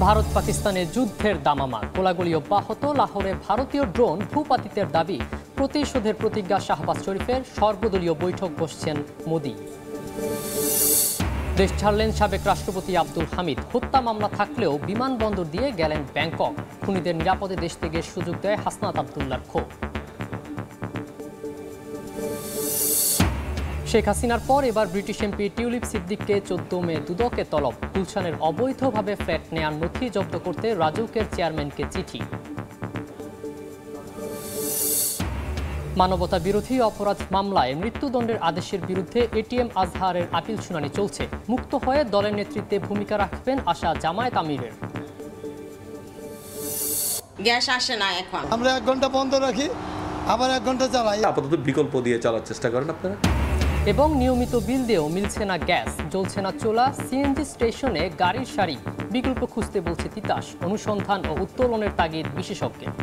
ভারত পাকিস্তানের যুদ্ধের দামামা, গোলাগুলি অব্যাহত। লাহোরে ভারতীয় ড্রোন ভূপাতিতের দাবি, প্রতিশোধের প্রতিজ্ঞা শাহবাজ শরীফের। সর্বদলীয় বৈঠক বসছেন মোদি। দেশ ছাড়লেন সাবেক রাষ্ট্রপতি আব্দুল হামিদ। হত্যা মামলা থাকলেও বিমানবন্দর দিয়ে গেলেন ব্যাংকক। খুনিদের নিরাপদে দেশ থেকে সুযোগ দেয় হাসনাত আবদুল্লার ক্ষোভ। শেখ হাসিনার পর এবার ব্রিটিশ এমপি টিউলিপ সিদ্দিককে 14 মে দুদকে তলব। গুলশানের অবৈধভাবে ফ্ল্যাট নেয়ার নথি জব্দ করতে রাজউকের চেয়ারম্যানকে চিঠি। মানবতা বিরোধী অপরাধ মামলায় মৃত্যুদণ্ডের আদেশের বিরুদ্ধে এটিএম আজহারের আপিল শুনানি চলছে। মুক্ত হয়ে দলের নেতৃত্বে ভূমিকা রাখবেন আশা জামায়াত আমিরের। গ্যাস আসে না এখন, আমরা 1 ঘন্টা বন্ধ রাখি, আবার 1 ঘন্টা চালাই। আপাতত বিকল্প দিয়ে চালার চেষ্টা করেন আপনারা। এবং নিয়মিত বিল দিয়েও মিলছে না গ্যাস, জ্বলছে না চুলা। সিএনজি স্টেশনে গাড়ির সারি, বিকল্প খুঁজতে বলছে তিতাস। অনুসন্ধান ও উত্তোলনের তাগিদ বিশেষজ্ঞের।